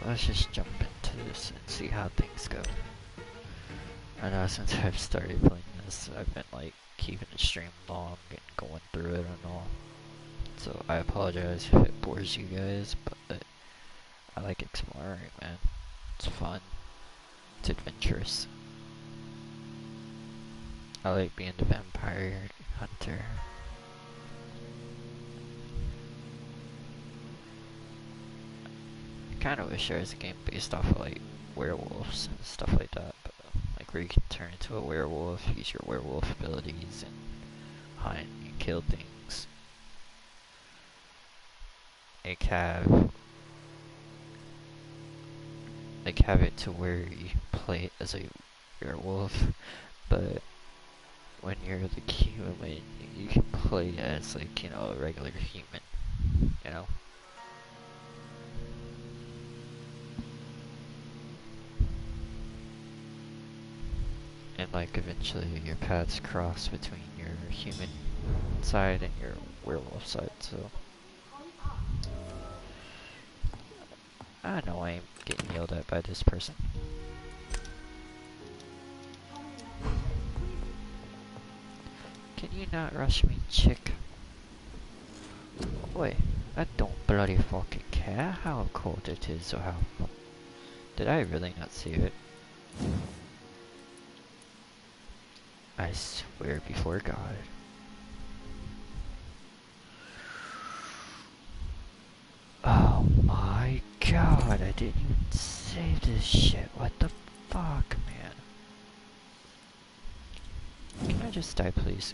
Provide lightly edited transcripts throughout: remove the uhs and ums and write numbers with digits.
So let's just jump into this and see how things go. I know since I've started playing this, I've been like keeping the stream long and going through it and all. So I apologize if it bores you guys, but I like exploring, man. It's fun. It's adventurous. I like being the vampire hunter. I kinda wish there was a game based off of like werewolves and stuff like that, but like where you can turn into a werewolf, use your werewolf abilities, and hunt and kill things. Have it to where you can play as a werewolf, but when you're the human, you can play as like, you know, a regular human, you know? And like eventually your paths cross between your human side and your werewolf side, so I know I am getting yelled at by this person. Can you not rush me, chick? Wait, I don't bloody fucking care how cold it is or how... Did I really not see it? I swear before God. Oh my God, I didn't even save this shit. What the fuck, man? Can I just die, please?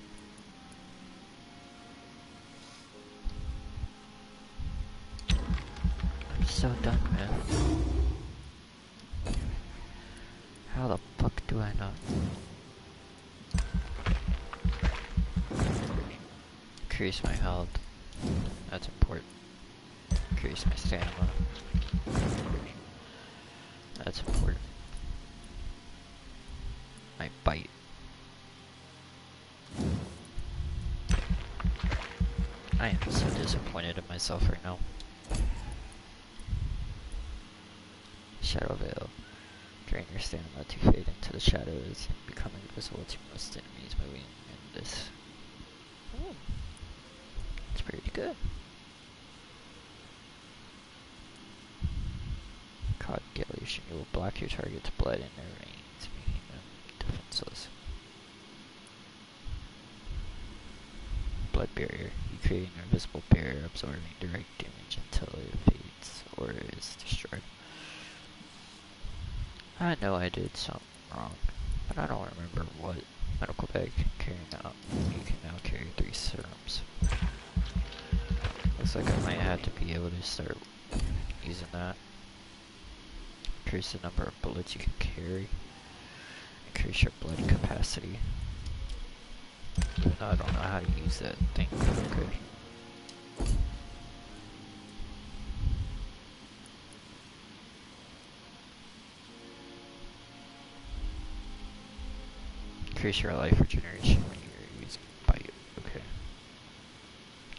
I'm so done, man. How the fuck do I not? Increase my health. That's important. Increase my stamina. That's important. My bite. I am so disappointed in myself right now. Shadow Veil. Drain your stamina to fade into the shadows and become invisible to most enemies moving in this. Oh, it's pretty good. Coagulation. You will block your target's blood in their veins, making them defenseless. Blood barrier. You create an invisible barrier absorbing direct damage until it fades or is destroyed. I know I did something wrong, but I don't remember what. Medical bag can carry now. You can now carry 3 serums. Looks like I might have to be able to start using that. Increase the number of bullets you can carry. Increase your blood capacity. Even though I don't know how to use that thing, but okay. Increase your life regeneration when you're using bite. Okay.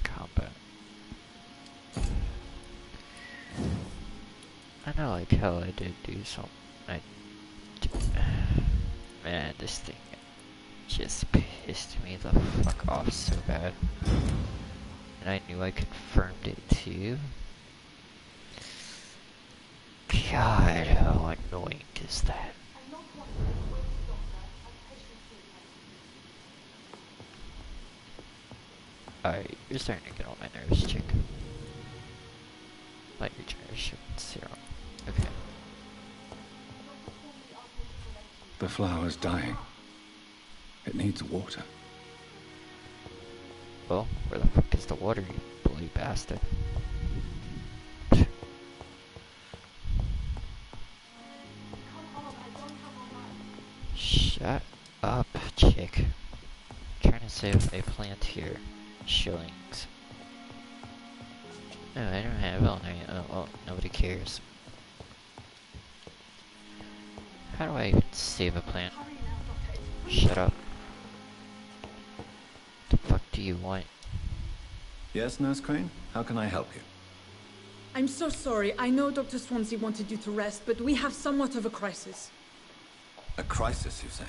Combat. I know like hell I did do something. Man, this thing just pissed me the fuck off so bad. And I knew I confirmed it too. God, how annoying is that? Alright, you're starting to get on my nerves, chick. Light regeneration serum. Okay. The flower's dying. It needs water. Well, where the fuck is the water, you bloody bastard? Shut up, chick. I'm trying to save a plant here. Shillings. No, I don't have all night. Oh, well, nobody cares. How do I even save a plant? Shut up. The fuck do you want? Yes, Nurse Crane? How can I help you? I'm so sorry. I know Dr. Swansea wanted you to rest, but we have somewhat of a crisis. A crisis, you say?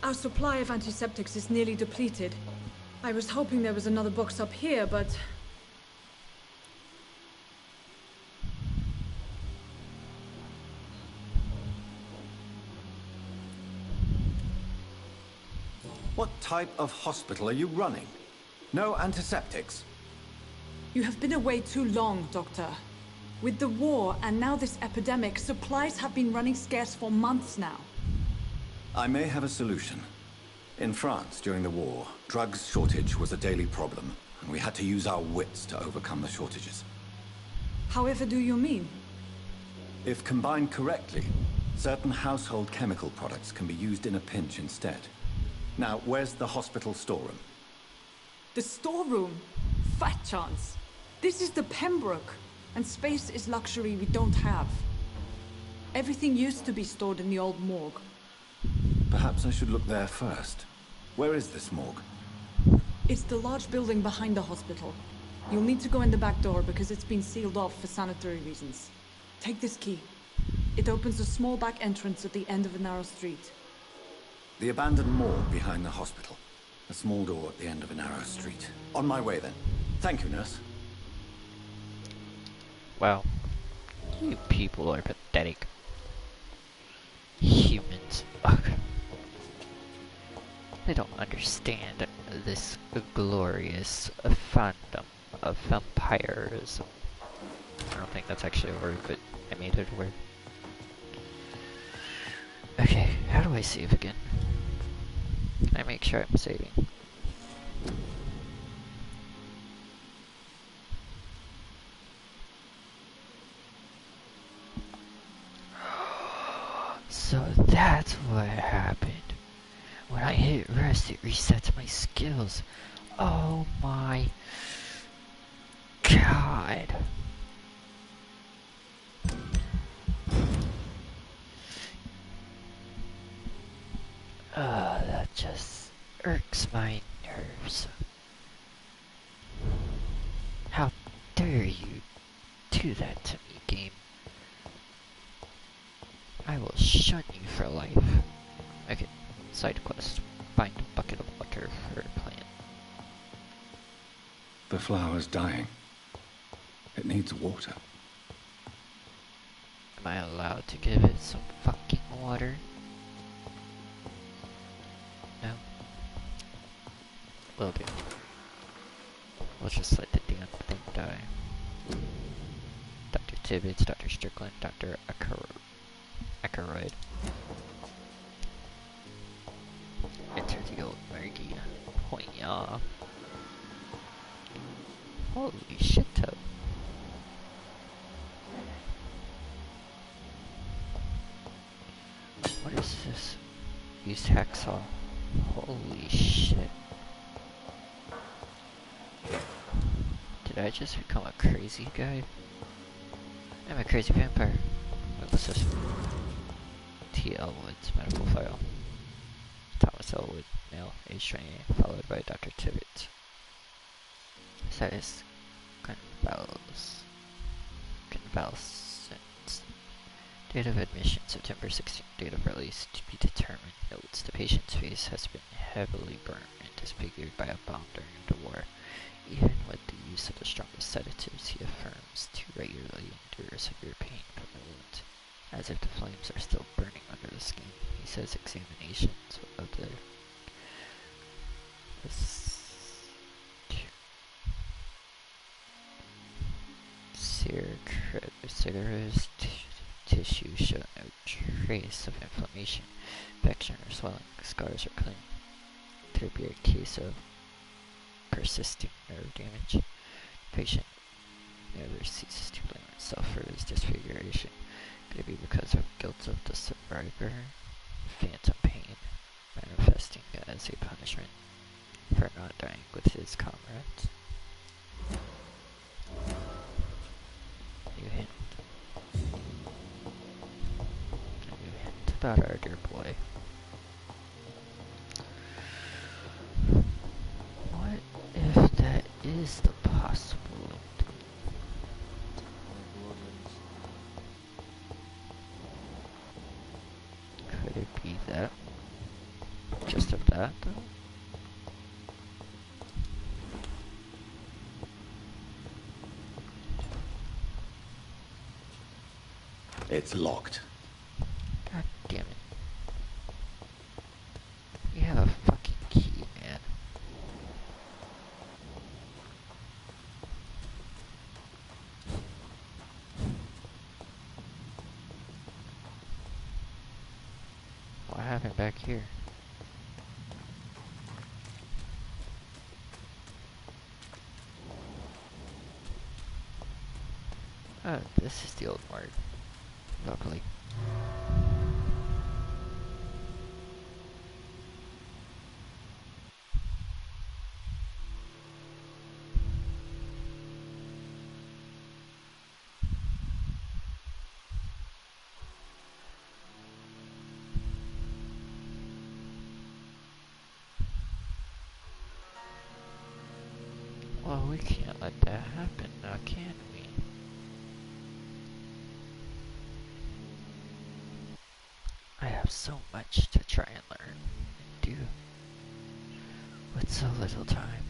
Our supply of antiseptics is nearly depleted. I was hoping there was another box up here, but... What type of hospital are you running? No antiseptics? You have been away too long, Doctor. With the war and now this epidemic, supplies have been running scarce for months now. I may have a solution. In France, during the war, drugs shortage was a daily problem, and we had to use our wits to overcome the shortages. However do you mean? If combined correctly, certain household chemical products can be used in a pinch instead. Now, where's the hospital storeroom? The storeroom? Fat chance. This is the Pembroke, and space is luxury we don't have. Everything used to be stored in the old morgue. Perhaps I should look there first. Where is this morgue? It's the large building behind the hospital. You'll need to go in the back door because it's been sealed off for sanitary reasons. Take this key. It opens a small back entrance at the end of a narrow street. The abandoned morgue behind the hospital. A small door at the end of a narrow street. On my way then. Thank you, nurse. Wow. You people are pathetic. Humans. Ugh. They don't understand this glorious fandom of vampirism. I don't think that's actually a word, but I made it a word. Okay, how do I save again? Can I make sure I'm saving? So that's what happened. When I hit rest, it resets my skills. Oh my god. That just irks my nerves. How dare you do that to me, game? I will shun you for life. Okay, side quest. Find a bucket of water for a plant. The flower's dying. It needs water. Am I allowed to give it some fucking water? No. Will do. We'll just let the damn thing die. Dr. Tibbets, Dr. Strickland, Dr. Ackroyd. Enter the old Margie. Point ya. Holy shit, though. What is this? Use hacksaw. Holy shit. Did I just become a crazy guy? I'm a crazy vampire. What's this? T. Elwood's medical file. Thomas Elwood, male, age 28, followed by Dr. Tibbet. Status: convalescence. Date of admission: September 16. Date of release to be determined. Notes: the patient's face has been heavily burned and disfigured by a bomb during the war. Even with the use of the strongest sedatives, he affirms to regularly endure severe pain from the wound, as if the flames are still burning under the skin. He says examinations of the serous tissue show no trace of inflammation, infection, or swelling. Scars are clean. Could it be a case of persisting nerve damage? The patient never ceases to blame himself for his disfiguration. Could it be because of guilt of the survivor? Phantom pain, manifesting as a punishment for not dying with his comrades. New hint. A new hint about our dear boy. What if that is the possible ending? It's locked. God damn it. We have a fucking key, man. What happened back here? Oh, this is the old word. Lovely. Well, we can't let that happen now, can we? I have so much to try and learn and do with so little time.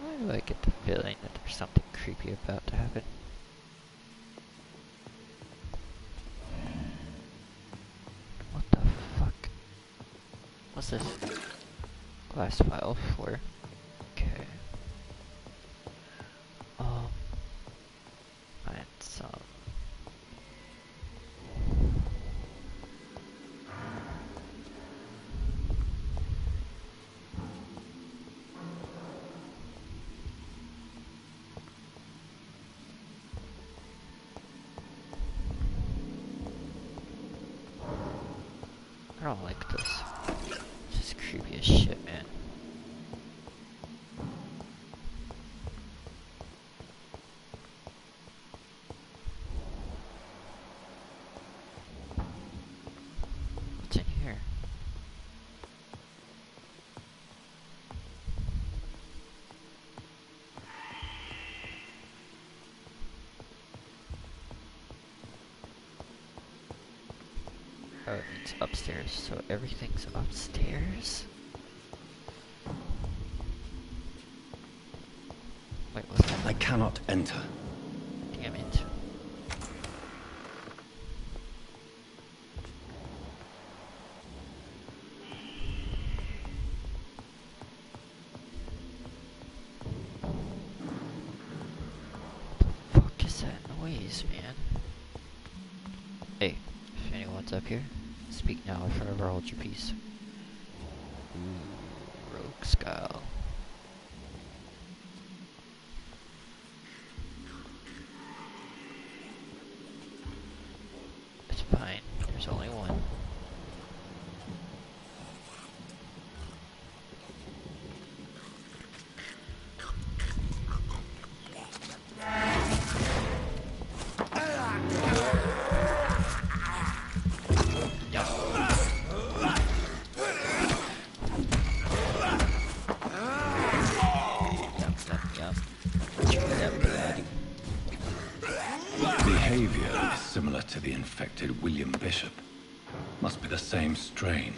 Why do I get the feeling that there's something creepy about to happen? What the fuck? What's this? Glass file for? Okay. Find some. I don't like this. This is creepy as shit, man. What's in here? Oh, it's upstairs, so everything's upstairs? Wait, what's that? I cannot enter. Damn it. What the fuck is that noise, man? Hey, if anyone's up here, speak now or forever hold your peace. Ooh, rogue skull. It's fine, there's only one. Behavior is similar to the infected William Bishop. Must be the same strain.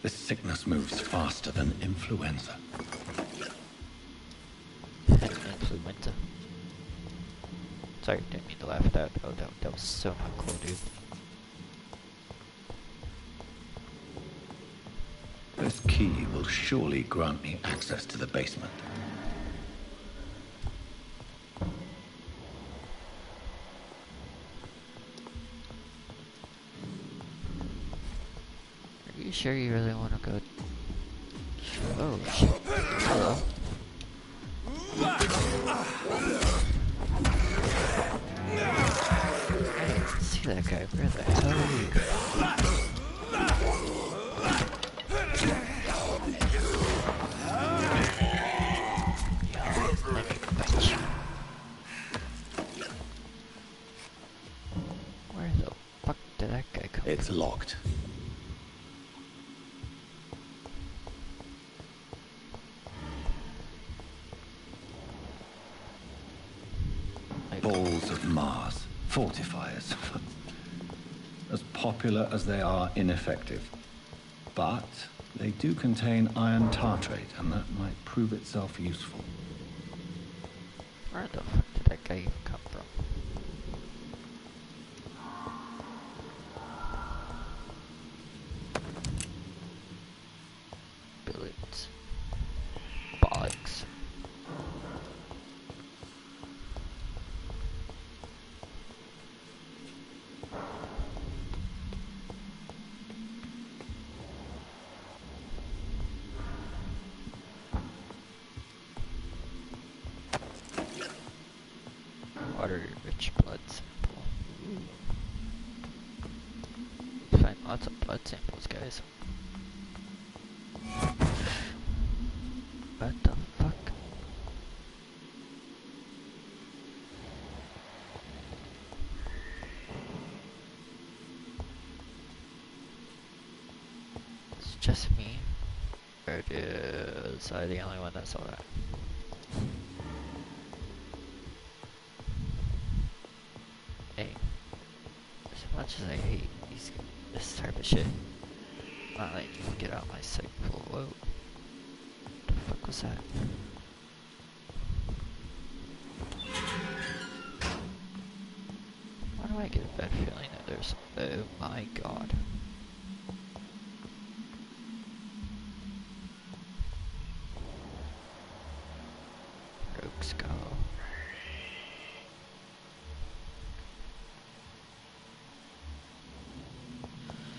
This sickness moves faster than influenza. Influenza. Sorry, didn't mean to laugh at that. Oh, that was so not cool, dude. This key will surely grant me access to the basement. Are you sure you really want to go? Oh shit! Hello. I didn't see that guy. Where the hell are you? Yo, let me fight you. Where the fuck did that guy come from? It's locked. Balls of Mars. Fortifiers. as popular as they are ineffective. But they do contain iron tartrate, and that might prove itself useful. Where the fuck did that guy even come from? Billets. Bollocks. Water-rich blood sample. Find lots of blood samples, guys. What the fuck? It's just me? Or is I the only one that saw that? Hey, as much as I hate this type of shit, I'm not letting you get out my sight. Whoa. The fuck was that? Why do I get a bad feeling that there's... Oh my god. Rogue skull.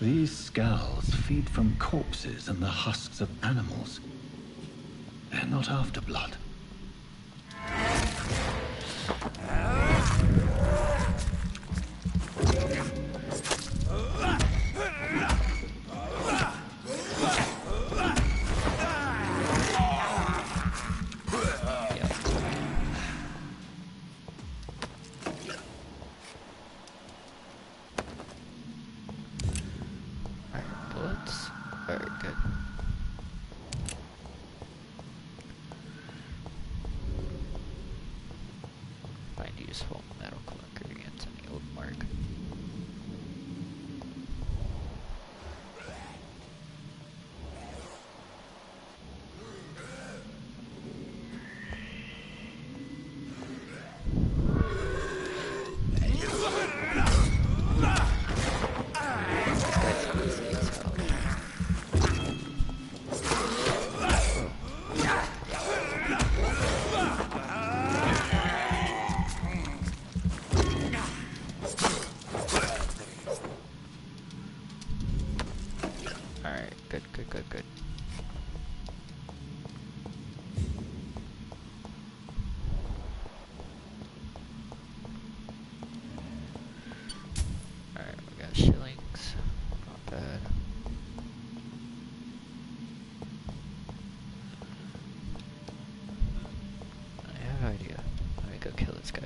These skulls feed from corpses and the husks of animals. They're not after blood. Bullets? Very good. Find useful medical ingredients in the old mark. Alright, good. Alright, we got shillings. Not bad. I have an idea. Let me go kill this guy.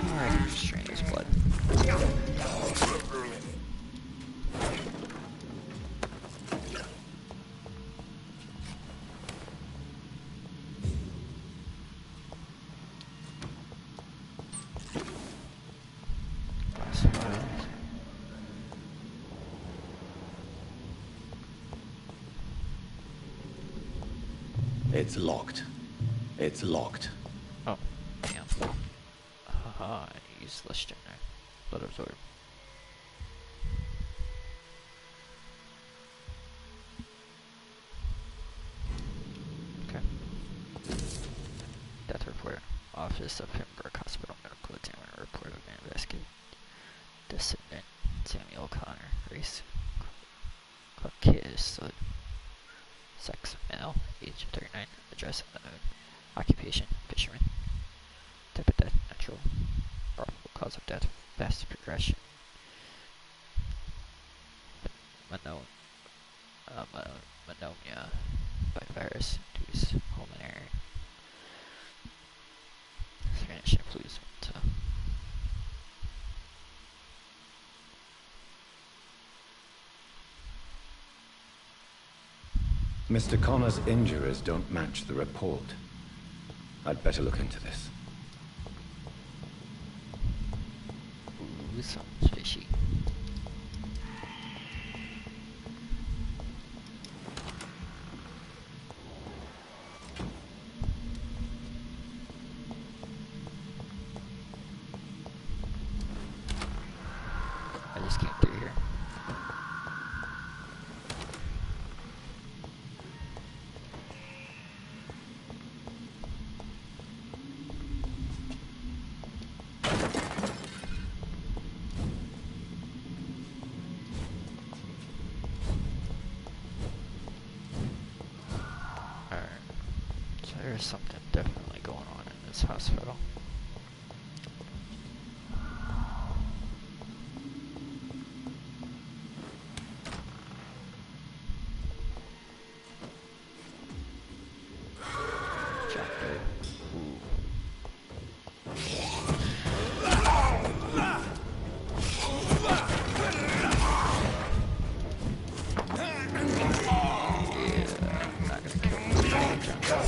Alright, just drain his blood. It's locked. It's locked. Oh, damn. Haha, useless generator. Blood absorb. Okay. Death report. Office of Pembroke Hospital Medical Examiner report of an investigative descendant Samuel Connor. Race Caucasus. Sex male. Age 39. Address unknown. Occupation fisherman. Type of death natural. Probable cause of death fast progression. Pneumonia by virus induced pulmonary Spanish influenza. Mr. Connor's injuries don't match the report. I'd better look into this. Ooh, sounds fishy. I just came through here. Alright. So there's something definitely going on in this hospital. John Doe. Ooh. Not gonna kill me. John Doe.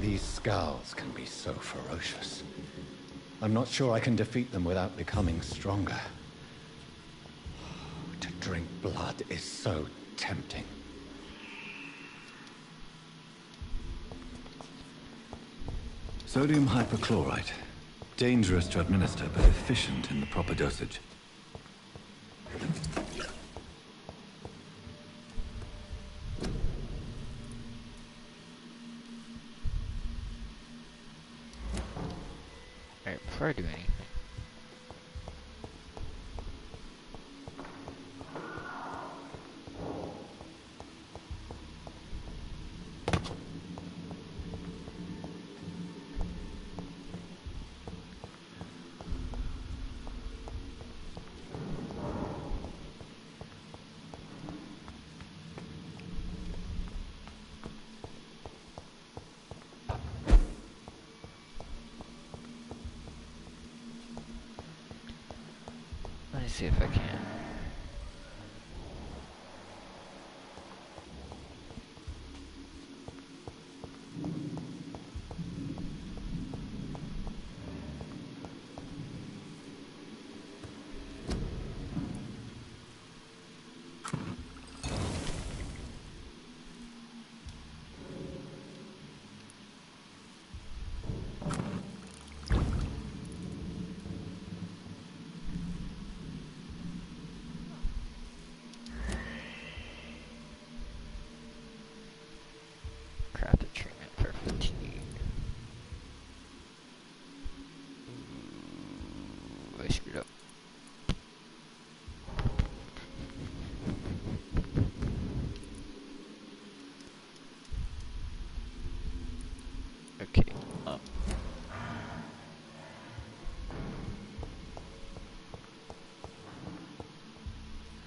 These skulls can be so ferocious. I'm not sure I can defeat them without becoming stronger. To drink blood is so tempting. Sodium hypochlorite. Dangerous to administer, but efficient in the proper dosage. Alright, before I do anything. Let me see if I can. Crafted treatment for fatigue. Ooh, I screwed up. Okay,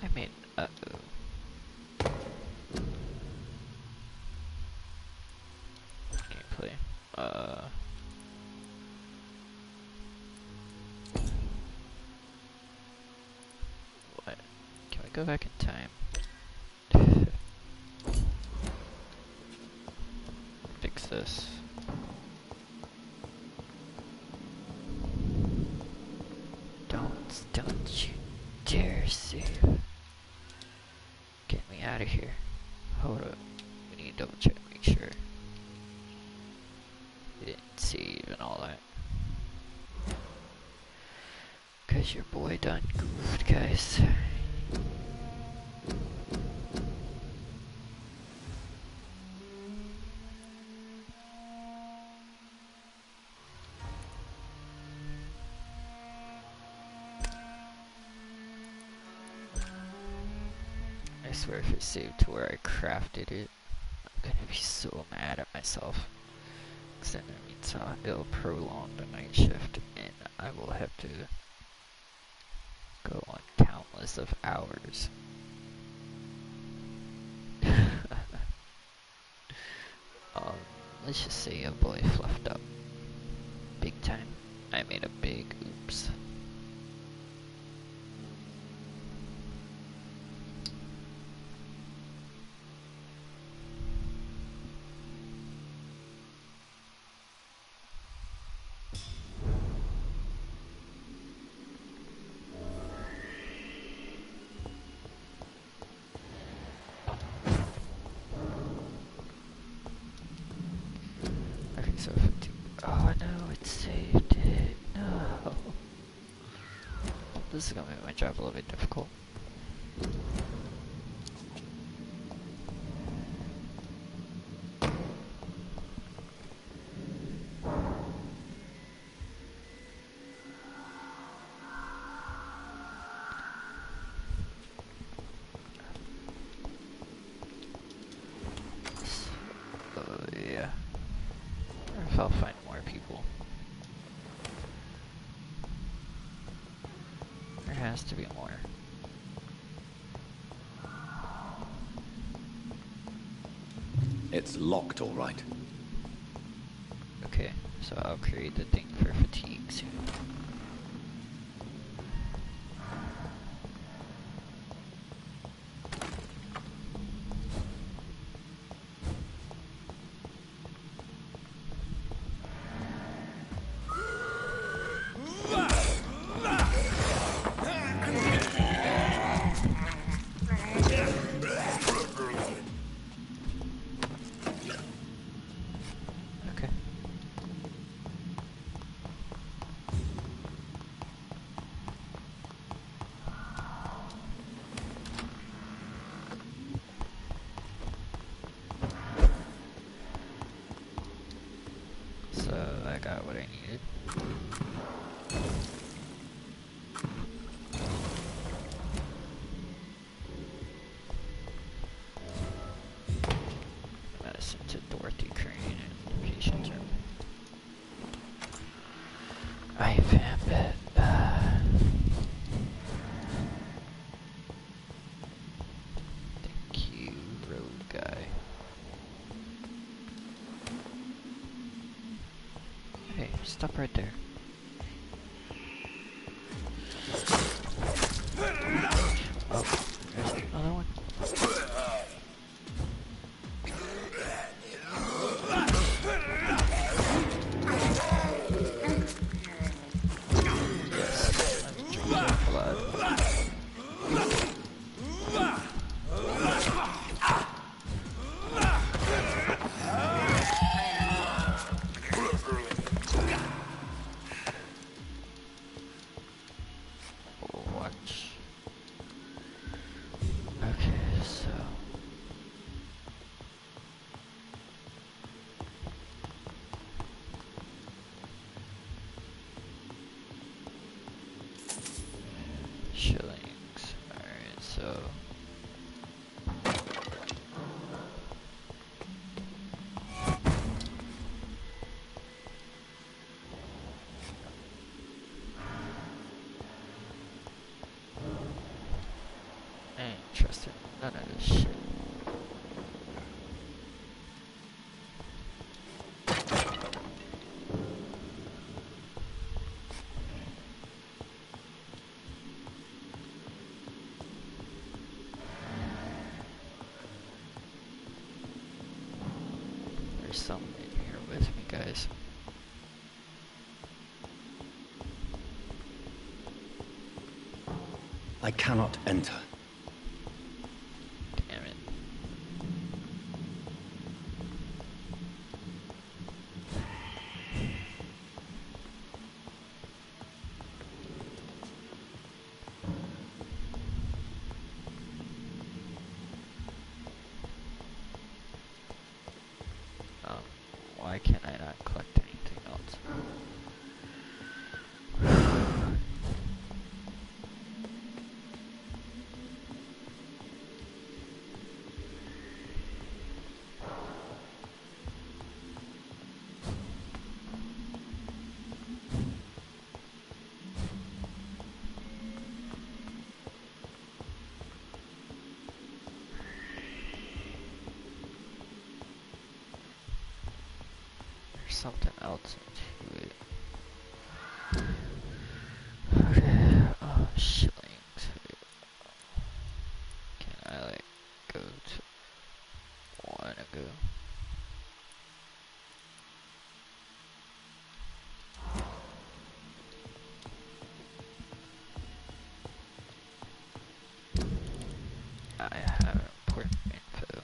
I made, gameplay. What? Can we go back in time? Fix this. Don't you dare save. Get me out of here. Hold up. We need to double check, make sure. We didn't save and all that. Cause your boy done goofed, guys. swear if it's saved to where I crafted it, I'm gonna be so mad at myself. Because then it means it'll prolong the night shift, and I will have to go on countless of hours. Let's just say a boy fluffed up. Big time. I made a big oops. Okay, so 50. Oh no, it saved it. No. This is gonna make my job a little bit difficult. Yeah. Or if I'll find more people. There has to be more. It's locked, all right. Okay, so I'll create the thing for fatigue soon. Okay. So I got what I needed. Medicine to Dorothy Crane and patient's room. I found it. Thank you, road guy. Hey, stop right there. Oh, there's another one. Yes, let me drink your blood. Watch. Okay, so shillings. Alright, so I ain't trusting none of this shit. There's someone in here with me, guys. I cannot enter. Damn it. Why can I not collect anything else? something else into it. Okay, shillings. Can I like go to one ago? I have important info.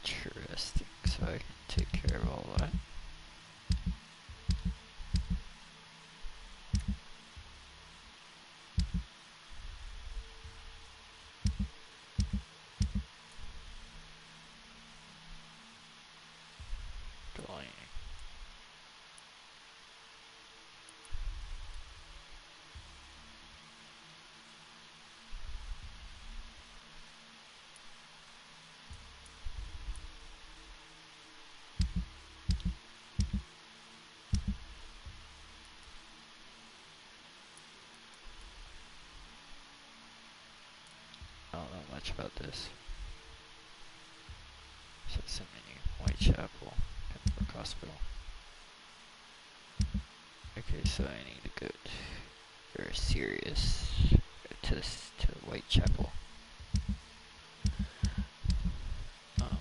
Interesting, so I can take care of all that. Drawing. I don't know much about this. So it's in Whitechapel, Pembroke Hospital. Okay, so I need to go to very serious to Whitechapel. Um,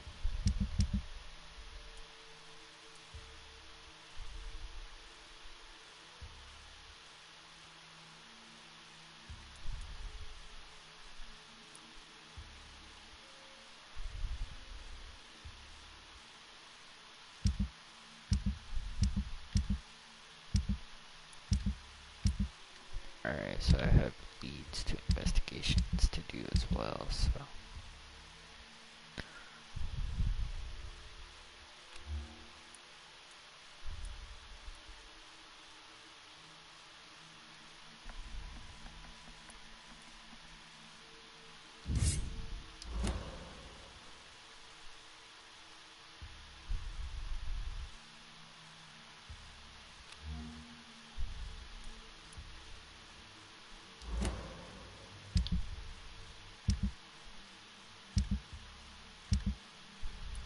Alright, so I have leads to investigations to do as well, so.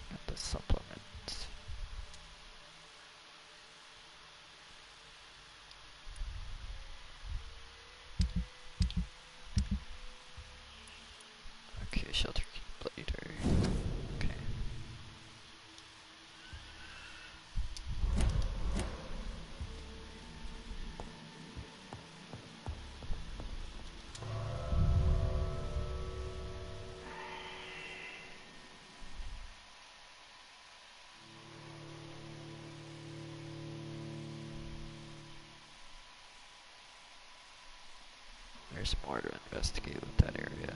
Got the supplements. Okay, shelter key later. Okay. There's more to investigate with that area.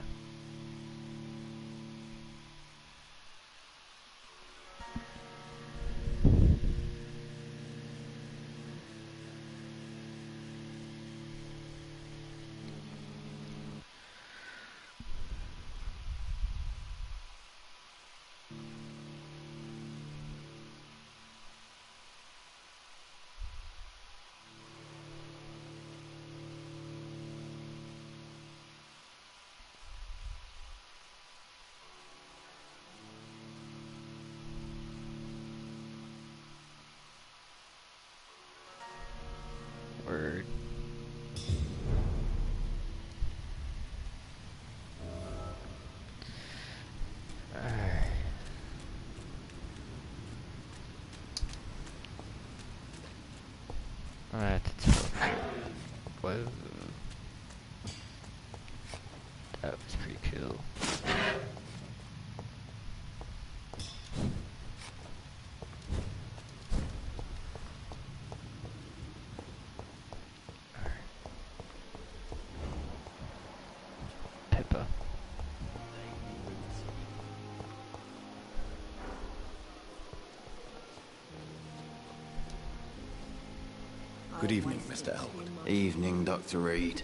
Good evening, Mr. Elwood. Evening, Dr. Reed.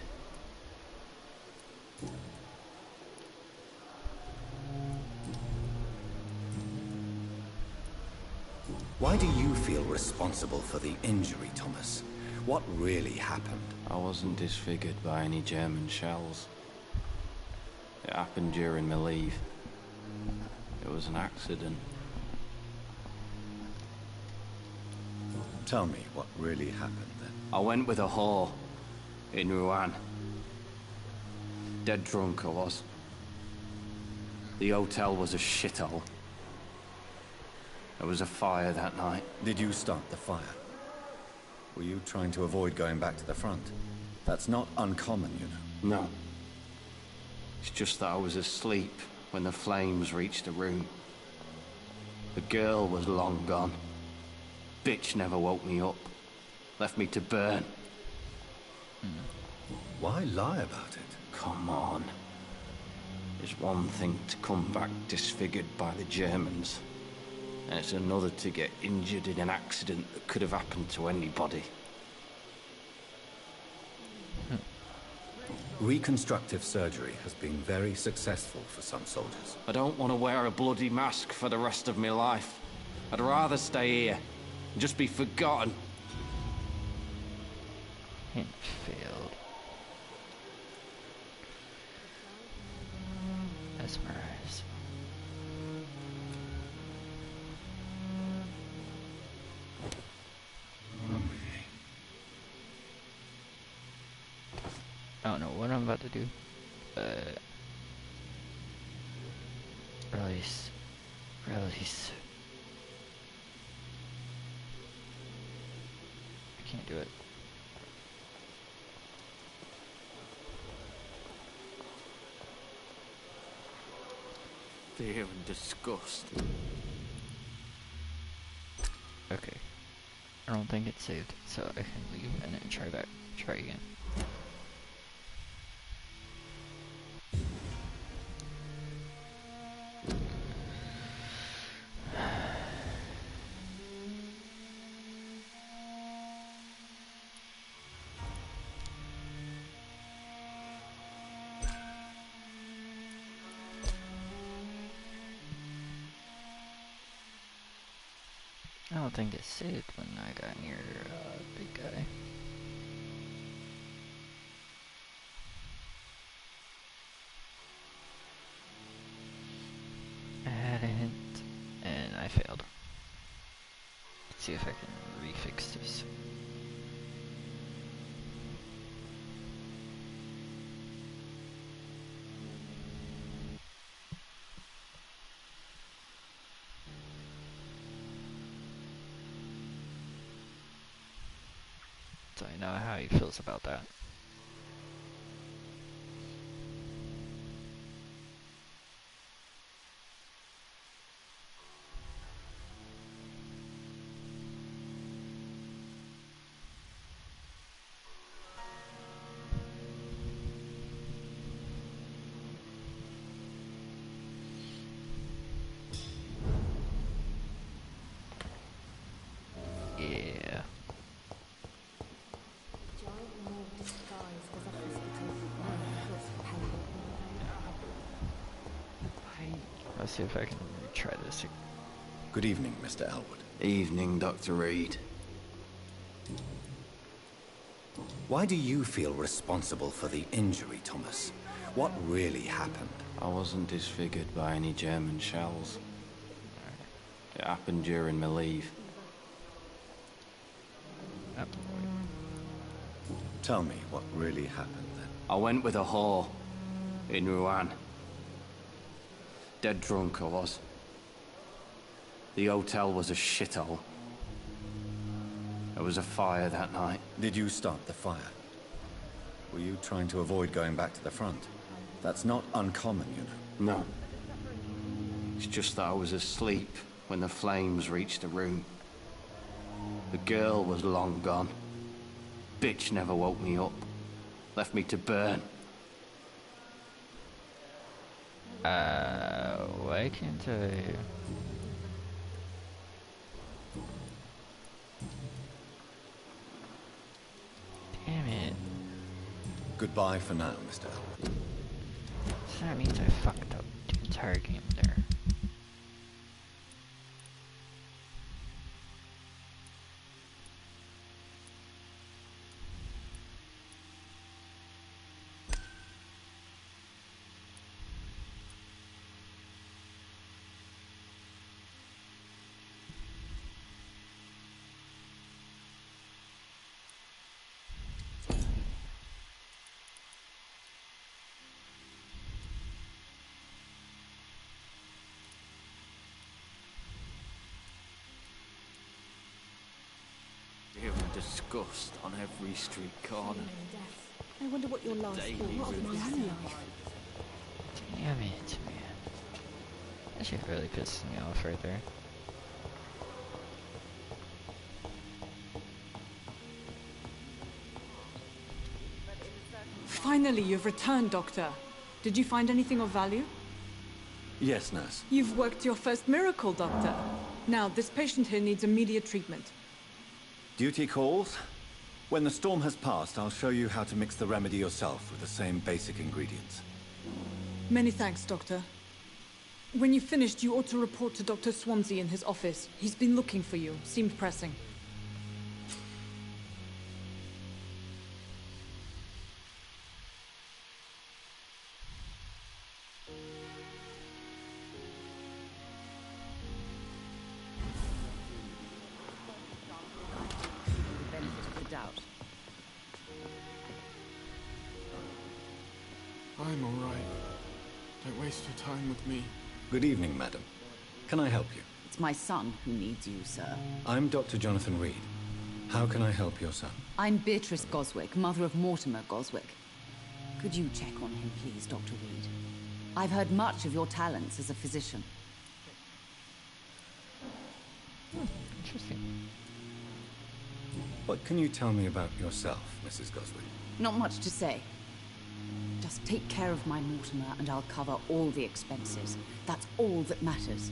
Why do you feel responsible for the injury, Thomas? What really happened? I wasn't disfigured by any German shells. It happened during my leave. It was an accident. Tell me what really happened then. I went with a whore in Rouen. Dead drunk I was. The hotel was a shithole. There was a fire that night. Did you start the fire? Were you trying to avoid going back to the front? That's not uncommon, you know. No. It's just that I was asleep when the flames reached the room. The girl was long gone. Bitch never woke me up. Left me to burn. Why lie about it? Come on. It's one thing to come back disfigured by the Germans, and it's another to get injured in an accident that could have happened to anybody. Reconstructive surgery has been very successful for some soldiers. I don't want to wear a bloody mask for the rest of my life. I'd rather stay here and just be forgotten. Hint failed. Mesmerize. I don't know what I'm about to do. Release. Release. I can't do it. Fear and disgust. Okay. I don't think it's saved, so I can leave and then try back. Try again. I don't think it saved when I got near big guy. I had a hint and I failed. Let's see if I can refix this. So I know how he feels about that. Yeah. Let's see if I can try this. Good evening, Mr. Elwood. Evening, Dr. Reed. Why do you feel responsible for the injury, Thomas? What really happened? I wasn't disfigured by any German shells. It happened during my leave. Tell me what really happened then. I went with a whore in Rouen. Dead drunk I was. The hotel was a shithole. There was a fire that night. Did you start the fire? Were you trying to avoid going back to the front? That's not uncommon, you know. No. It's just that I was asleep when the flames reached the room. The girl was long gone. Bitch never woke me up. Left me to burn. Why can't I? Goodbye for now, Mr. Albert. So that means I fucked up the entire game there. Here with disgust on every street corner. I wonder what your last Daily thought of my routine. own life. Damn it, man. That shit really pisses me off right there. Finally, you've returned, Doctor. Did you find anything of value? Yes, nurse. You've worked your first miracle, Doctor. Now, this patient here needs immediate treatment. Duty calls. When the storm has passed, I'll show you how to mix the remedy yourself with the same basic ingredients. Many thanks, Doctor. When you've finished, you ought to report to Dr. Swansea in his office. He's been looking for you. Seemed pressing. The benefit of the doubt. I'm all right. Don't waste your time with me. Good evening, madam. Can I help you? It's my son who needs you, sir. I'm Dr. Jonathan Reed. How can I help your son? I'm Beatrice Goswick, mother of Mortimer Goswick. Could you check on him, please, Dr. Reed? I've heard much of your talents as a physician. Interesting. What can you tell me about yourself, Mrs. Goswick? Not much to say. Just take care of my Mortimer and I'll cover all the expenses. That's all that matters.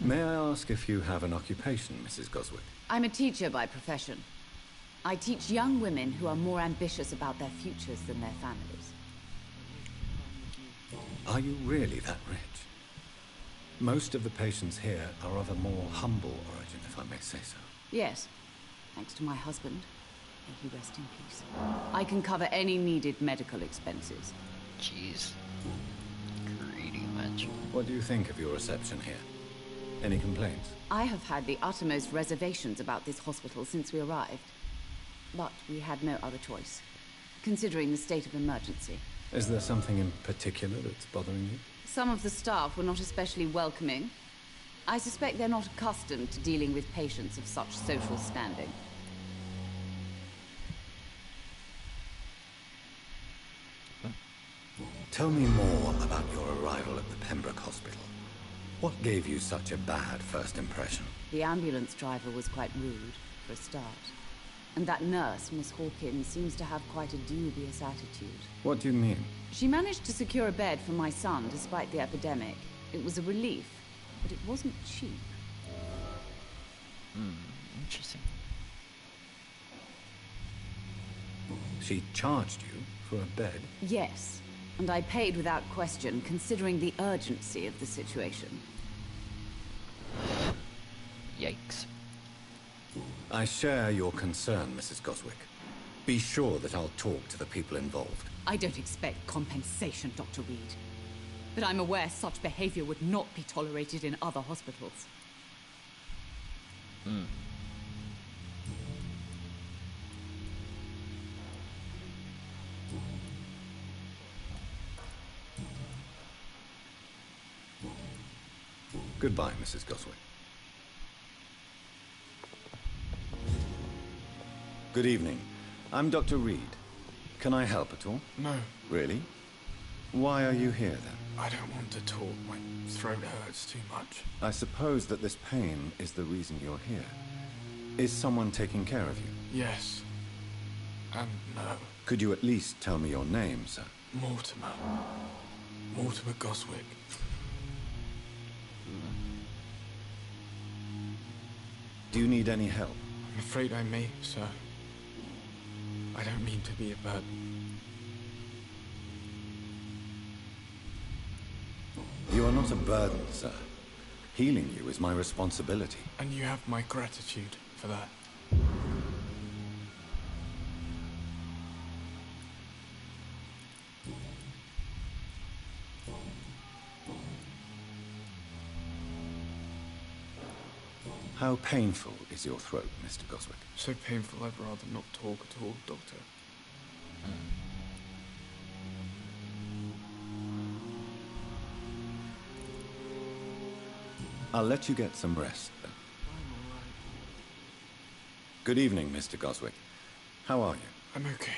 May I ask if you have an occupation, Mrs. Goswick? I'm a teacher by profession. I teach young women who are more ambitious about their futures than their families. Are you really that rich? Most of the patients here are of a more humble origin, if I may say so. Yes, thanks to my husband. May he rest in peace. I can cover any needed medical expenses. Jeez. Greedy much. What do you think of your reception here? Any complaints? I have had the uttermost reservations about this hospital since we arrived. But we had no other choice, considering the state of emergency. Is there something in particular that's bothering you? Some of the staff were not especially welcoming. I suspect they're not accustomed to dealing with patients of such social standing. Tell me more about your arrival at the Pembroke Hospital. What gave you such a bad first impression? The ambulance driver was quite rude, for a start. And that nurse, Miss Hawkins, seems to have quite a dubious attitude. What do you mean? She managed to secure a bed for my son despite the epidemic. It was a relief, but it wasn't cheap. Interesting. She charged you for a bed? Yes, and I paid without question, considering the urgency of the situation. Yikes. I share your concern, Mrs. Goswick. Be sure that I'll talk to the people involved. I don't expect compensation, Dr. Reed. But I'm aware such behavior would not be tolerated in other hospitals. Goodbye, Mrs. Goswick. Good evening. I'm Dr. Reed. Can I help at all? No, Really? Why are you here, then? I don't want to talk. My throat hurts too much. I suppose that this pain is the reason you're here. Is someone taking care of you? Yes. And no. Could you at least tell me your name, sir? Mortimer. Mortimer Goswick. Do you need any help? I'm afraid I may, sir. I don't mean to be a burden. You are not a burden, sir. Healing you is my responsibility. And you have my gratitude for that. How painful is your throat, Mr. Goswick? So painful I'd rather not talk at all, Doctor. I'll let you get some rest, then. I'm alright. Good evening, Mr. Goswick. How are you? I'm okay.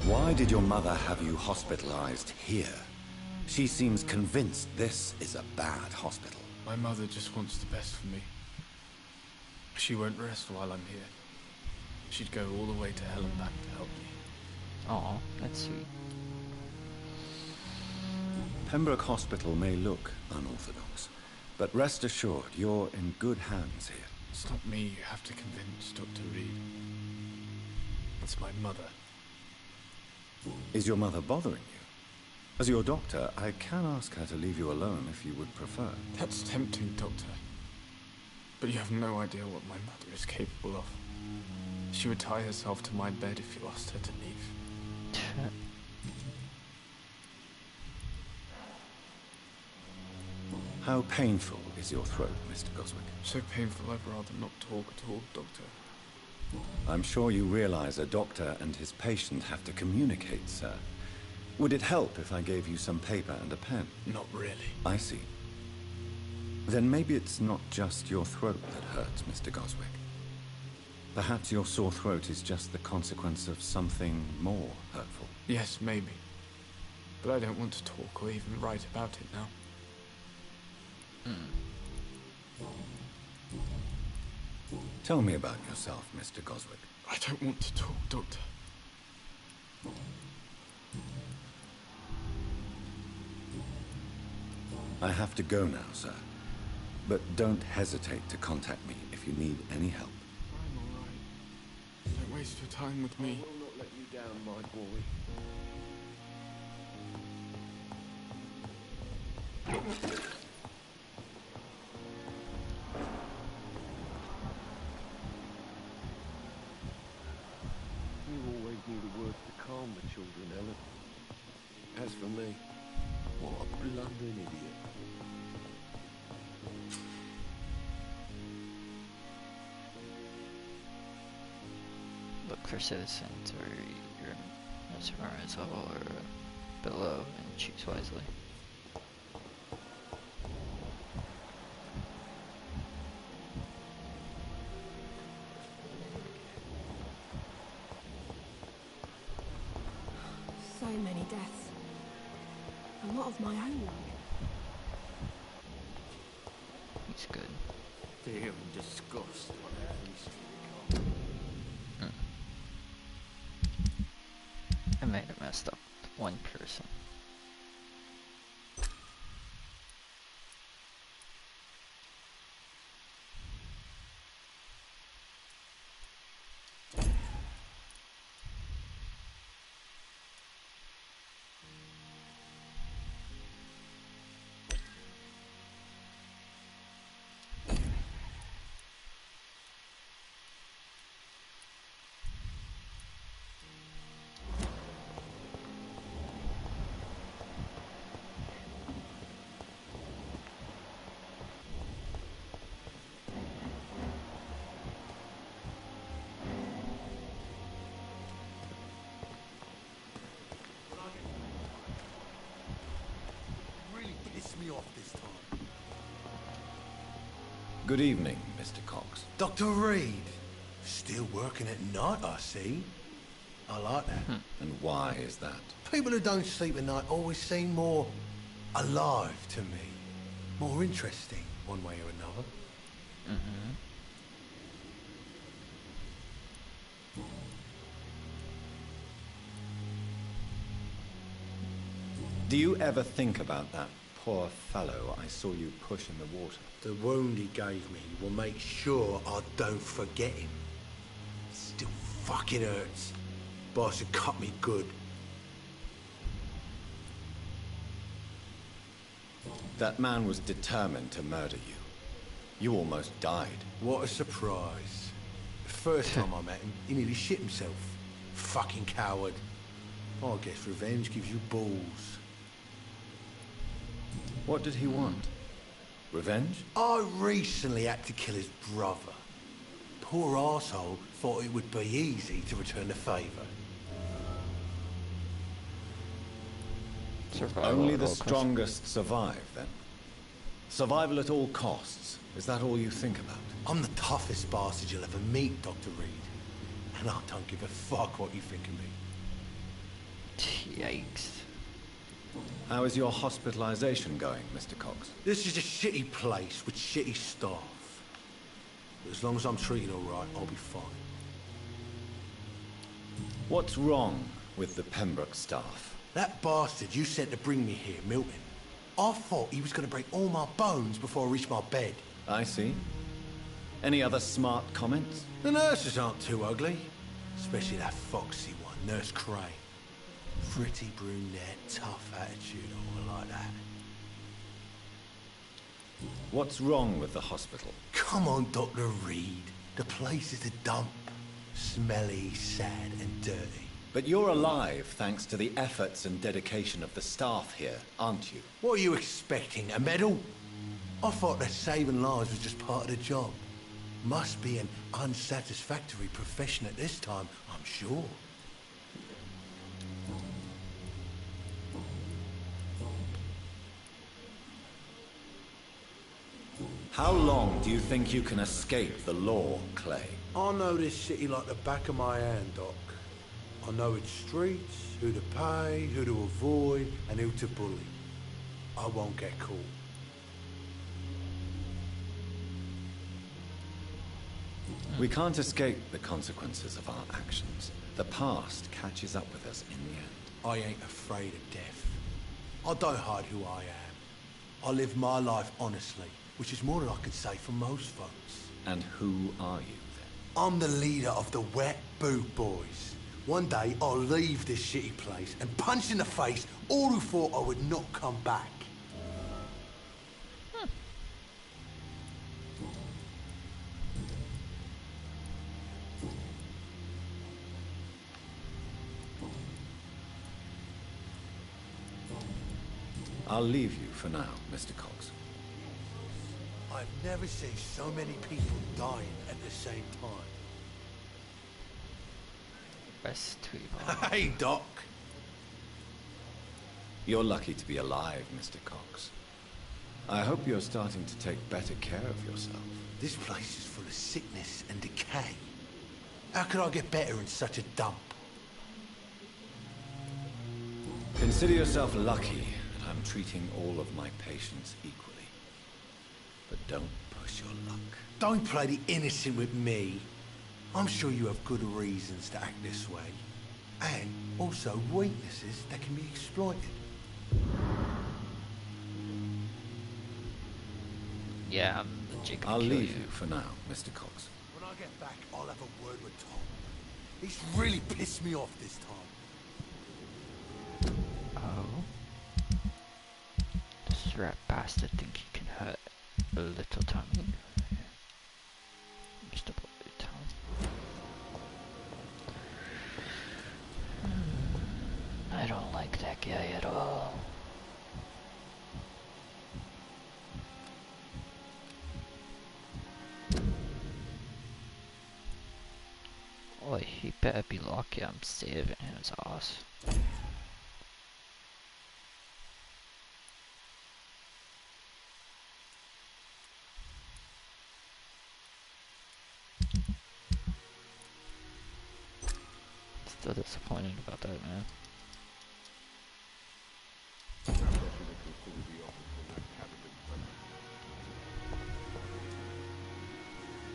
Why did your mother have you hospitalized here? She seems convinced this is a bad hospital. My mother just wants the best for me. She won't rest while I'm here. She'd go all the way to hell and back to help me. Aw, that's sweet. Pembroke Hospital may look unorthodox, but rest assured, you're in good hands here. It's not me you have to convince, Dr. Reed. It's my mother. Is your mother bothering you? As your doctor, I can ask her to leave you alone if you would prefer. That's tempting, Doctor. But you have no idea what my mother is capable of. She would tie herself to my bed if you asked her to leave. How painful is your throat, Mr. Goswick? So painful I'd rather not talk at all, Doctor. I'm sure you realize a doctor and his patient have to communicate, sir. Would it help if I gave you some paper and a pen? Not really. I see. Then maybe it's not just your throat that hurts, Mr. Goswick. Perhaps your sore throat is just the consequence of something more hurtful. Yes, maybe. But I don't want to talk or even write about it now. Tell me about yourself, Mr. Goswick. I don't want to talk, Doctor. I have to go now, sir. But don't hesitate to contact me if you need any help. I'm alright. Don't waste your time with me. I will not let you down, my boy. You always knew the words to calm the children, Ellen. As for me, what a blundering idiot. Look for citizens or your mesmerize or below and choose wisely. So many deaths. A lot of my own like. He's good. Fear and disgust. I might have messed up one person. Me off this time. Good evening, Mr. Cox. Dr. Reed. Still working at night, I see. I like that. And why is that? People who don't sleep at night always seem more alive to me. More interesting, one way or another. Do you ever think about that poor fellow I saw you push in the water. The wound he gave me will make sure I don't forget him. Still fucking hurts. Boss had cut me good. That man was determined to murder you. You almost died. What a surprise. The first time I met him, he nearly shit himself. Fucking coward. I guess revenge gives you balls. What did he want? Revenge? I recently had to kill his brother. Poor arsehole thought it would be easy to return the favour. Only the strongest survive, then? Survival at all costs. Is that all you think about? I'm the toughest bastard you'll ever meet, Dr. Reed. And I don't give a fuck what you think of me. Yikes. How is your hospitalization going, Mr. Cox? This is a shitty place with shitty staff. But as long as I'm treated alright, I'll be fine. What's wrong with the Pembroke staff? That bastard you sent to bring me here, Milton. I thought he was going to break all my bones before I reached my bed. I see. Any other smart comments? The nurses aren't too ugly. Especially that foxy one, Nurse Crane. Pretty brunette, tough attitude, all like that. What's wrong with the hospital? Come on, Dr. Reed. The place is a dump. Smelly, sad and dirty. But you're alive thanks to the efforts and dedication of the staff here, aren't you? What are you expecting, a medal? I thought that saving lives was just part of the job. Must be an unsatisfactory profession at this time, I'm sure. How long do you think you can escape the law, Clay? I know this city like the back of my hand, Doc. I know its streets, who to pay, who to avoid, and who to bully. I won't get caught. We can't escape the consequences of our actions. The past catches up with us in the end. I ain't afraid of death. I don't hide who I am. I live my life honestly, which is more than I can say for most folks. And who are you, then? I'm the leader of the Wet Boot Boys. One day, I'll leave this shitty place and punch in the face all who thought I would not come back. I'll leave you for now, Mr. Cox. I've never seen so many people dying at the same time. Best to evolve. Hey, Doc. You're lucky to be alive, Mr. Cox. I hope you're starting to take better care of yourself. This place is full of sickness and decay. How could I get better in such a dump? Consider yourself lucky that I'm treating all of my patients equally. But don't push your luck. Don't play the innocent with me. I'm sure you have good reasons to act this way. And also weaknesses that can be exploited. Yeah, I'm legit gonna I'll kill leave you. you for now, Mr. Cox. When I get back, I'll have a word with Tom. He's really pissed me off this time. Oh. This rat bastard think he can hurt a little Tommy. Just a bit, Tom. I don't like that guy at all. Oh, he better be lucky I'm saving his ass. Still disappointed about that, man.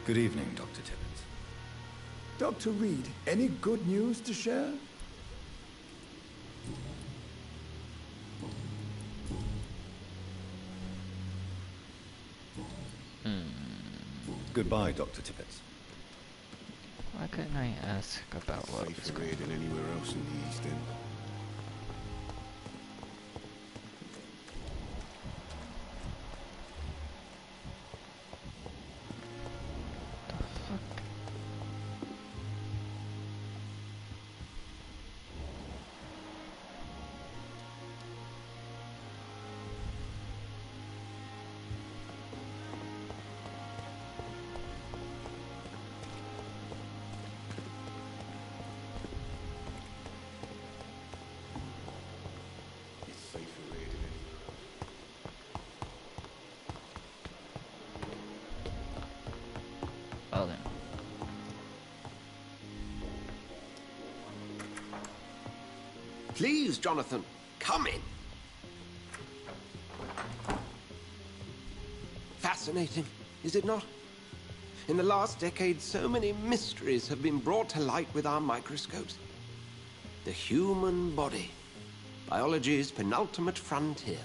Good evening, Dr. Tibbets. Dr. Reed, any good news to share? Goodbye, Dr. Tippett. Why couldn't I ask about what was Safer going here than anywhere else in the East End. the fuck? It's safer here than anywhere. Well then. Please, Jonathan, come in. Fascinating, is it not? In the last decade, so many mysteries have been brought to light with our microscopes. The human body, biology's penultimate frontier.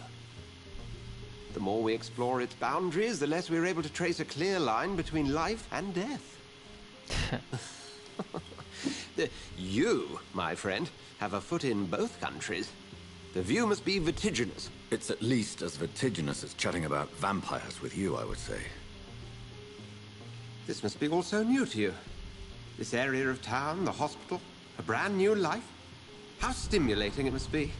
The more we explore its boundaries, the less we're able to trace a clear line between life and death. You, my friend, have a foot in both countries. The view must be vertiginous. It's at least as vertiginous as chatting about vampires with you, I would say. This must be all so new to you. This area of town, the hospital, a brand new life. How stimulating it must be.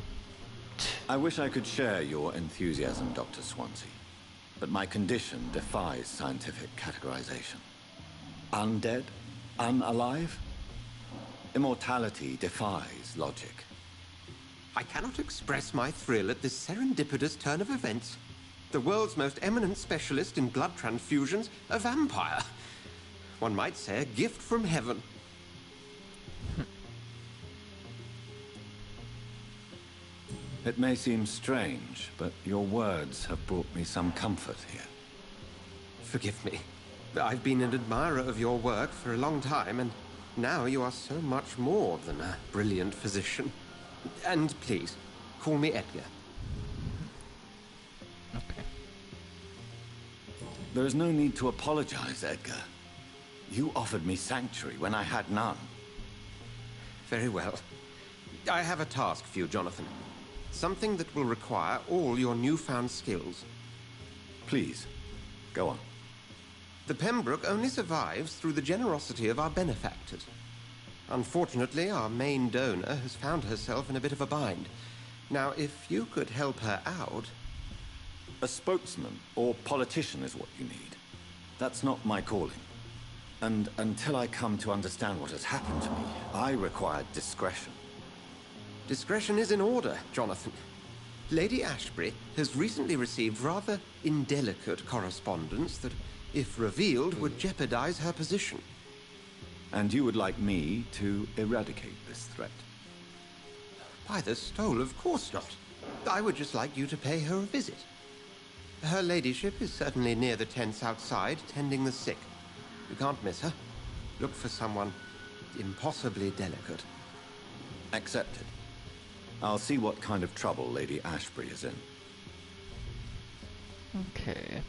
I wish I could share your enthusiasm, Dr. Swansea. But my condition defies scientific categorization. Undead? Unalive? Immortality defies logic. I cannot express my thrill at this serendipitous turn of events. The world's most eminent specialist in blood transfusions, a vampire. One might say a gift from heaven. It may seem strange, but your words have brought me some comfort here. Forgive me. I've been an admirer of your work for a long time, and now you are so much more than a brilliant physician. And please, call me Edgar. Okay. There is no need to apologize, Edgar. You offered me sanctuary when I had none. Very well. I have a task for you, Jonathan. Something that will require all your newfound skills. Please, go on. The Pembroke only survives through the generosity of our benefactors. Unfortunately, our main donor has found herself in a bit of a bind. Now, if you could help her out... A spokesman or politician is what you need. That's not my calling. And until I come to understand what has happened to me, I require discretion. Discretion is in order, Jonathan. Lady Ashbury has recently received rather indelicate correspondence that, if revealed, would jeopardize her position. And you would like me to eradicate this threat? By the stole, of course not. I would just like you to pay her a visit. Her ladyship is certainly near the tents outside, tending the sick. You can't miss her. Look for someone impossibly delicate. Accepted. I'll see what kind of trouble Lady Ashbury is in. Okay.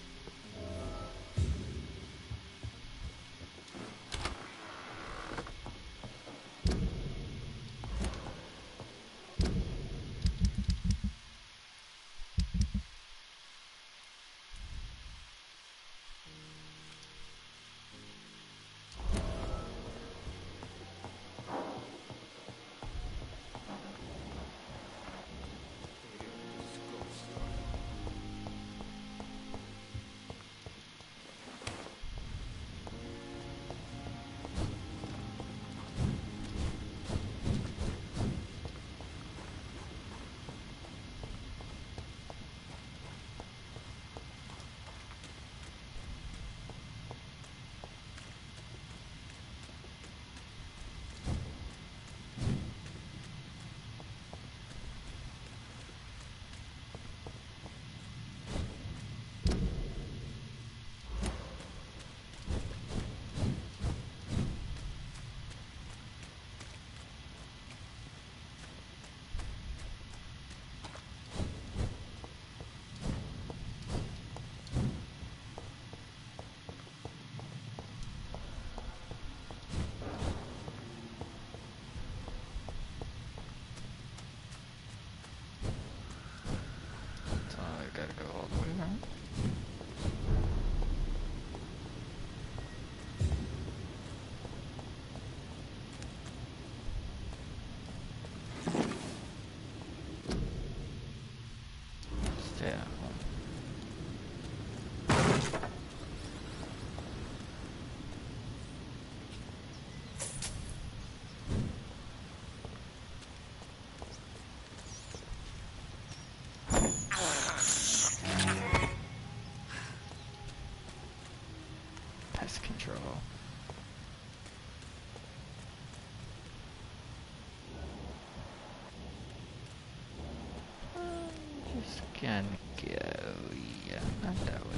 Can go, yeah, not that way.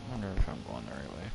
I wonder if I'm going the right way.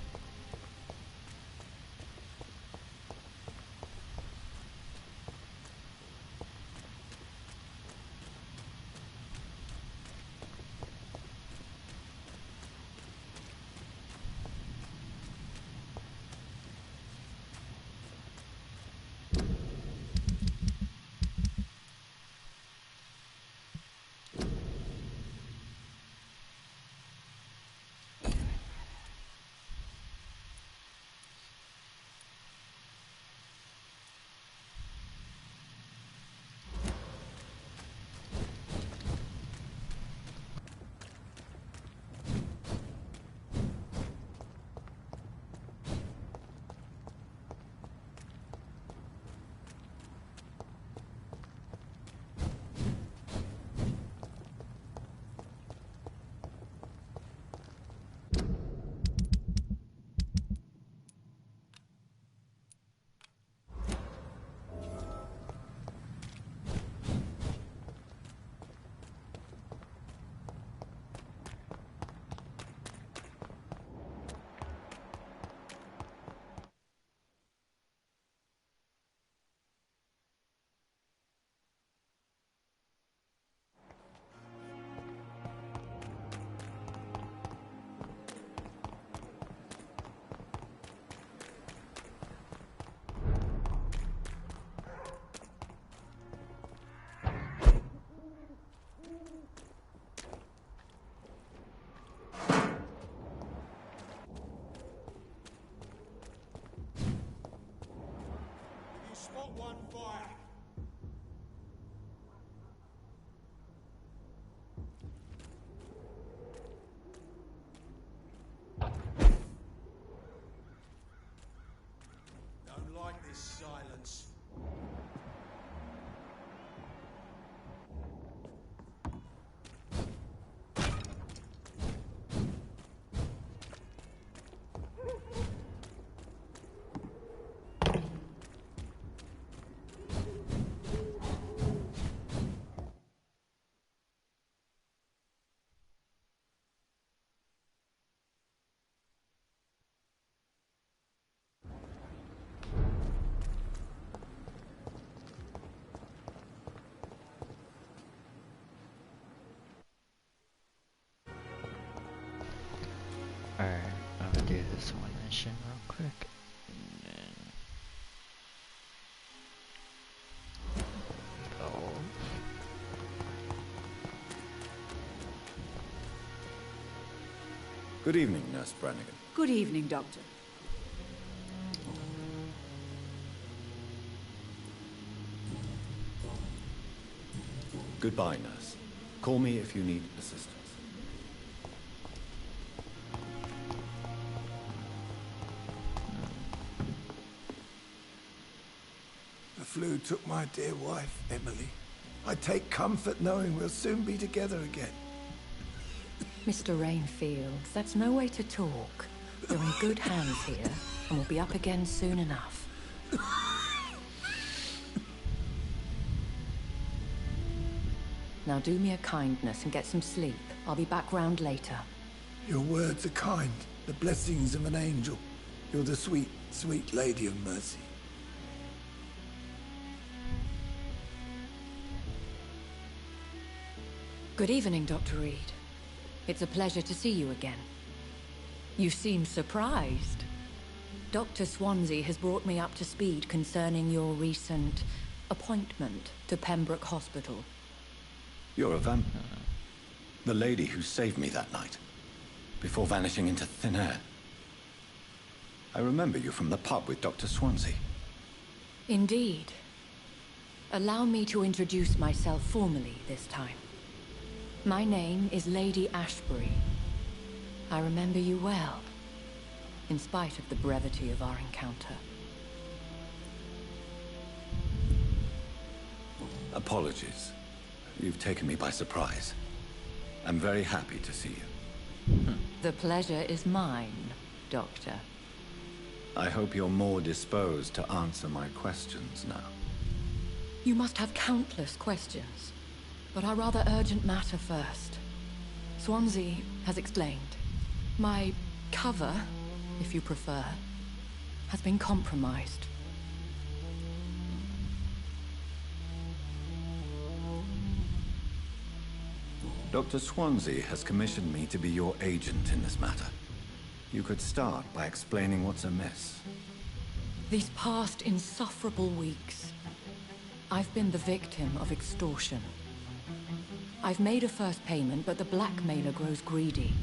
Spot one fire. Don't like this silence. Alright, I'm gonna do this one mission real quick. And then go. Good evening, Nurse Brannigan. Good evening, Doctor. Goodbye, Nurse. Call me if you need assistance. The flu took my dear wife, Emily. I take comfort knowing we'll soon be together again. Mr. Rainfield, that's no way to talk. You're in good hands here, and we'll be up again soon enough. Now do me a kindness and get some sleep. I'll be back round later. Your words are kind, the blessings of an angel. You're the sweet, sweet Lady of Mercy. Good evening, Dr. Reed. It's a pleasure to see you again. You seem surprised. Dr. Swansea has brought me up to speed concerning your recent appointment to Pembroke Hospital. You're a vampire. The lady who saved me that night, before vanishing into thin air. I remember you from the pub with Dr. Swansea. Indeed. Allow me to introduce myself formally this time. My name is Lady Ashbury. I remember you well, in spite of the brevity of our encounter. Apologies. You've taken me by surprise. I'm very happy to see you. The pleasure is mine, Doctor. I hope you're more disposed to answer my questions now. You must have countless questions, but our rather urgent matter first. Swansea has explained. My cover, if you prefer, has been compromised. Dr. Swansea has commissioned me to be your agent in this matter. You could start by explaining what's amiss. These past insufferable weeks, I've been the victim of extortion. I've made a first payment, but the blackmailer grows greedy.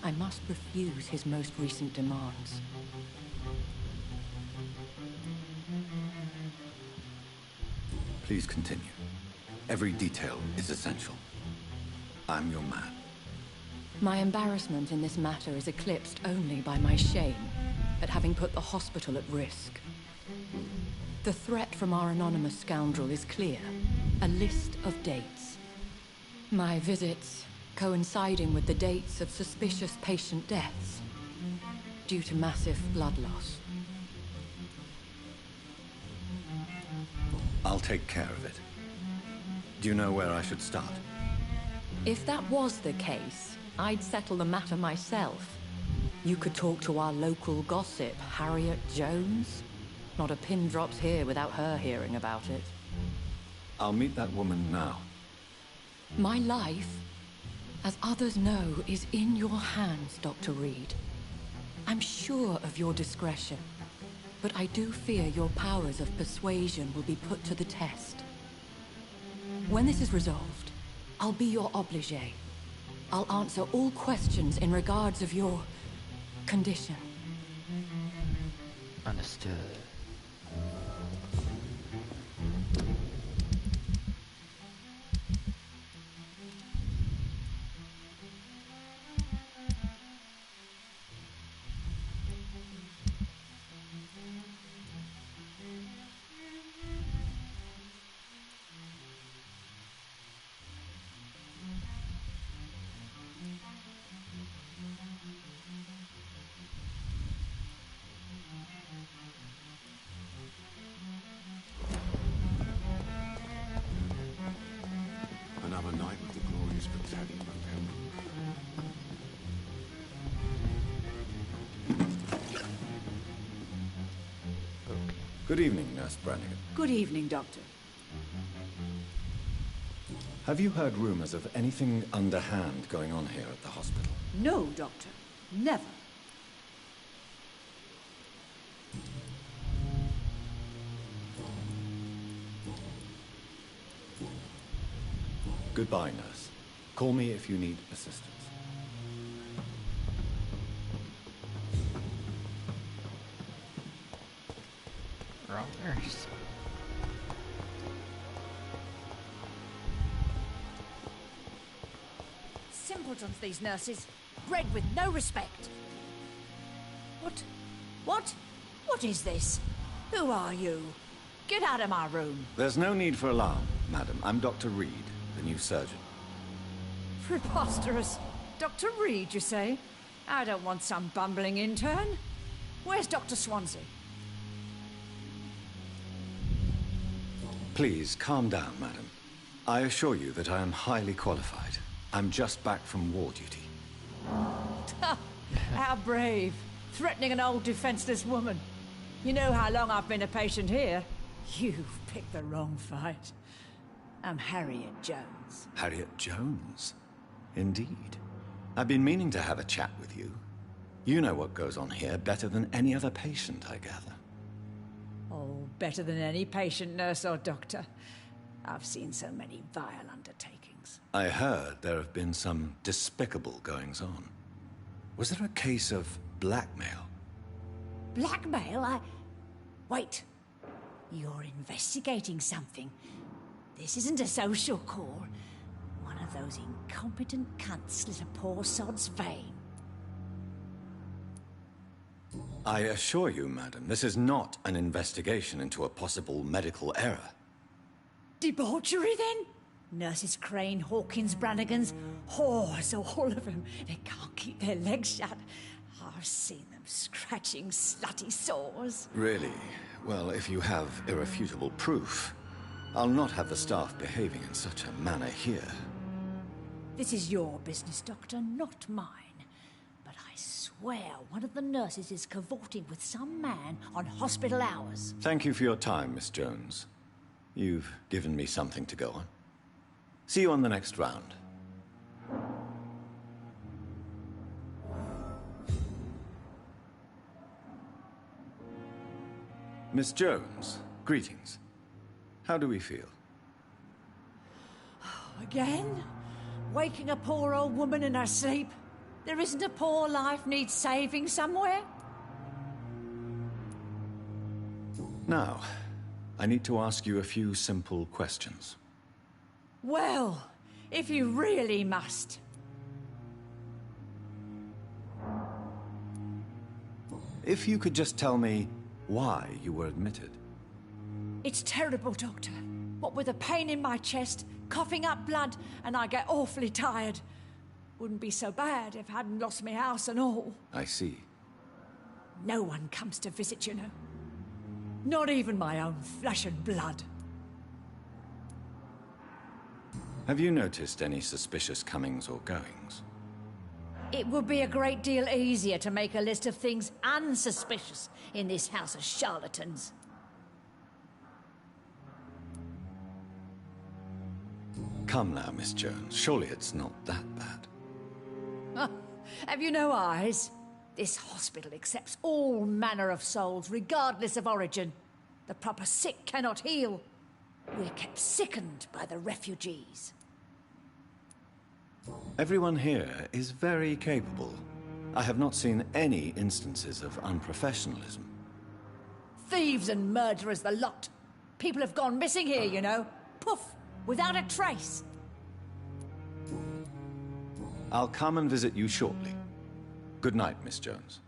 I must refuse his most recent demands. Please continue. Every detail is essential. I'm your man. My embarrassment in this matter is eclipsed only by my shame at having put the hospital at risk. The threat from our anonymous scoundrel is clear. A list of dates. My visits coinciding with the dates of suspicious patient deaths due to massive blood loss. I'll take care of it. Do you know where I should start? If that was the case, I'd settle the matter myself. You could talk to our local gossip, Harriet Jones. Not a pin drops here without her hearing about it. I'll meet that woman now. My life, as others know, is in your hands, Dr. Reed. I'm sure of your discretion, but I do fear your powers of persuasion will be put to the test. When this is resolved, I'll be your obligé. I'll answer all questions in regards of your condition. Understood. Another night with the glorious battalion of Good evening, Nurse Brannigan. Good evening, Doctor. Have you heard rumors of anything underhand going on here at the hospital? No, Doctor. Never. Goodbye, nurse. Call me if you need assistance. Wrong nurse. Simpletons, these nurses. Bred with no respect. What is this? Who are you? Get out of my room. There's no need for alarm, madam. I'm Dr. Reed, the new surgeon. Preposterous. Dr. Reed, you say? I don't want some bumbling intern. Where's Dr. Swansea? Please, calm down, madam. I assure you that I am highly qualified. I'm just back from war duty. How brave. Threatening an old defenseless woman. You know how long I've been a patient here? You've picked the wrong fight. I'm Harriet Jones. Harriet Jones? Indeed. I've been meaning to have a chat with you. You know what goes on here better than any other patient, I gather. Oh, better than any patient, nurse or doctor. I've seen so many vile undertakings. I heard there have been some despicable goings-on. Was there a case of blackmail? Blackmail? Wait. You're investigating something. This isn't a social call. One of those incompetent cunts slit a poor sod's vein. I assure you, madam, this is not an investigation into a possible medical error. Debauchery, then? Nurses Crane, Hawkins, Brannigans, whores, all of them. They can't keep their legs shut. I've seen them scratching slutty sores. Really? Well, if you have irrefutable proof, I'll not have the staff behaving in such a manner here. This is your business, Doctor, not mine. But I swear one of the nurses is cavorting with some man on hospital hours. Thank you for your time, Miss Jones. You've given me something to go on. See you on the next round. Miss Jones, greetings. How do we feel? Again? Waking a poor old woman in her sleep? There isn't a poor life needs saving somewhere? Now, I need to ask you a few simple questions. Well, if you really must. If you could just tell me why you were admitted. It's terrible, Doctor. What with a pain in my chest, coughing up blood, and I get awfully tired. Wouldn't be so bad if I hadn't lost my house and all. I see. No one comes to visit, you know. Not even my own flesh and blood. Have you noticed any suspicious comings or goings? It would be a great deal easier to make a list of things unsuspicious in this house of charlatans. Come now, Miss Jones. Surely it's not that bad. Have you no eyes? This hospital accepts all manner of souls, regardless of origin. The proper sick cannot heal. We're kept sickened by the refugees. Everyone here is very capable. I have not seen any instances of unprofessionalism. Thieves and murderers, the lot. People have gone missing here, you know. Poof, without a trace. I'll come and visit you shortly. Good night, Miss Jones.